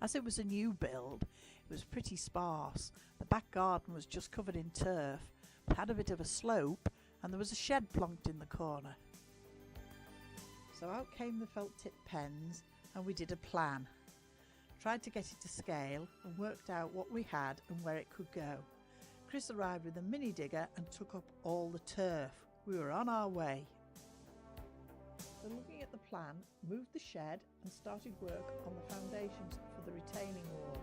As it was a new build, it was pretty sparse. The back garden was just covered in turf, but had a bit of a slope, and there was a shed plonked in the corner. So out came the felt tip pens, and we did a plan. Tried to get it to scale and worked out what we had and where it could go. Chris arrived with a mini digger and took up all the turf. We were on our way. So looking at the plan, moved the shed and started work on the foundations for the retaining wall.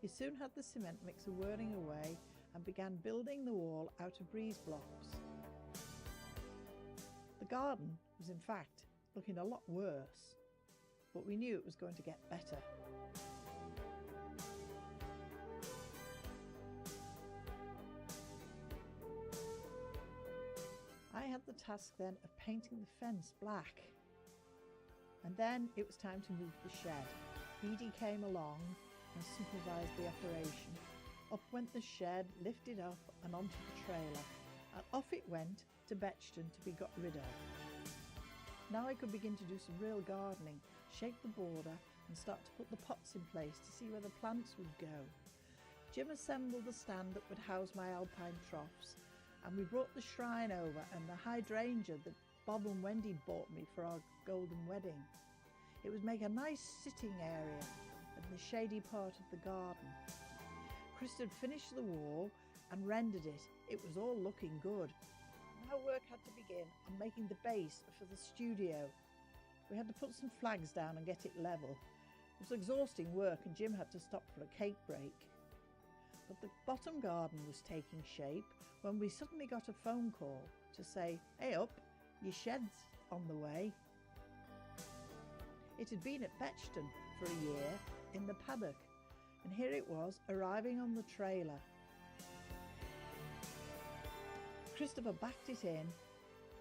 He soon had the cement mixer whirling away and began building the wall out of breeze blocks. The garden was in fact looking a lot worse, but we knew it was going to get better. I had the task then of painting the fence black, and then it was time to move the shed. Edie came along and supervised the operation. Up went the shed, lifted up and onto the trailer, and off it went to Betchton to be got rid of. Now I could begin to do some real gardening, shape the border and start to put the pots in place to see where the plants would go. Jim assembled the stand that would house my alpine troughs, and we brought the shrine over and the hydrangea that Bob and Wendy bought me for our golden wedding. It would make a nice sitting area in the shady part of the garden. Chris had finished the wall and rendered it. It was all looking good. Now work had to begin on making the base for the studio. We had to put some flags down and get it level. It was exhausting work and Jim had to stop for a cake break. But the bottom garden was taking shape when we suddenly got a phone call to say, "Hey up, your shed's on the way." It had been at Betchton for a year in the paddock, and here it was arriving on the trailer. Christopher backed it in,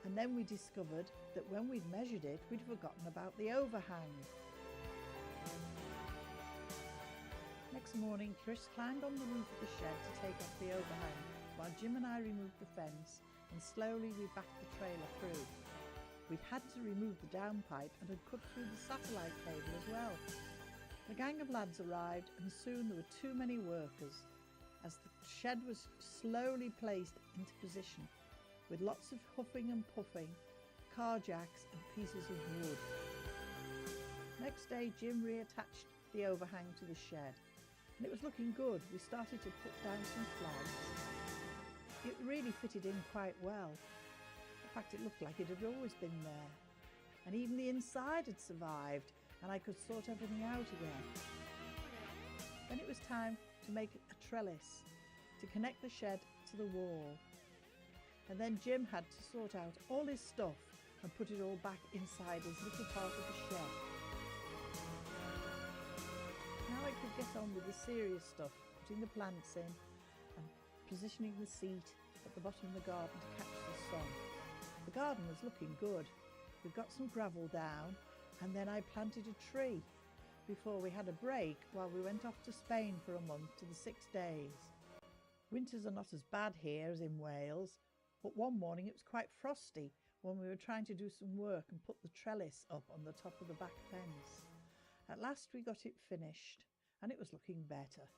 and then we discovered that when we'd measured it, we'd forgotten about the overhang. Next morning, Chris climbed on the roof of the shed to take off the overhang, while Jim and I removed the fence, and slowly we backed the trailer through. We'd had to remove the downpipe and had cut through the satellite cable as well. The gang of lads arrived, and soon there were too many workers, as the shed was slowly placed into position, with lots of huffing and puffing, car jacks and pieces of wood. Next day, Jim reattached the overhang to the shed, and it was looking good. We started to put down some flags. It really fitted in quite well. In fact, it looked like it had always been there, and even the inside had survived, and I could sort everything out again. Then it was time to make a trellis to connect the shed to the wall, and then Jim had to sort out all his stuff and put it all back inside his little part of the shed. Now I could get on with the serious stuff, putting the plants in and positioning the seat at the bottom of the garden to catch the sun. The garden was looking good. We got some gravel down, and then I planted a tree before we had a break while we went off to Spain for a month to the 6 days. Winters are not as bad here as in Wales, but one morning it was quite frosty when we were trying to do some work and put the trellis up on the top of the back fence. At last we got it finished, and it was looking better.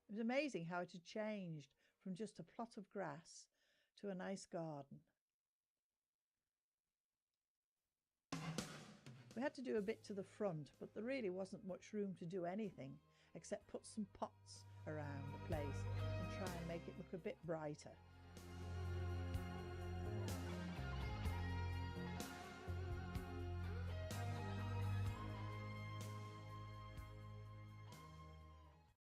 It was amazing how it had changed from just a plot of grass to a nice garden. We had to do a bit to the front, but there really wasn't much room to do anything except put some pots around the place and try and make it look a bit brighter.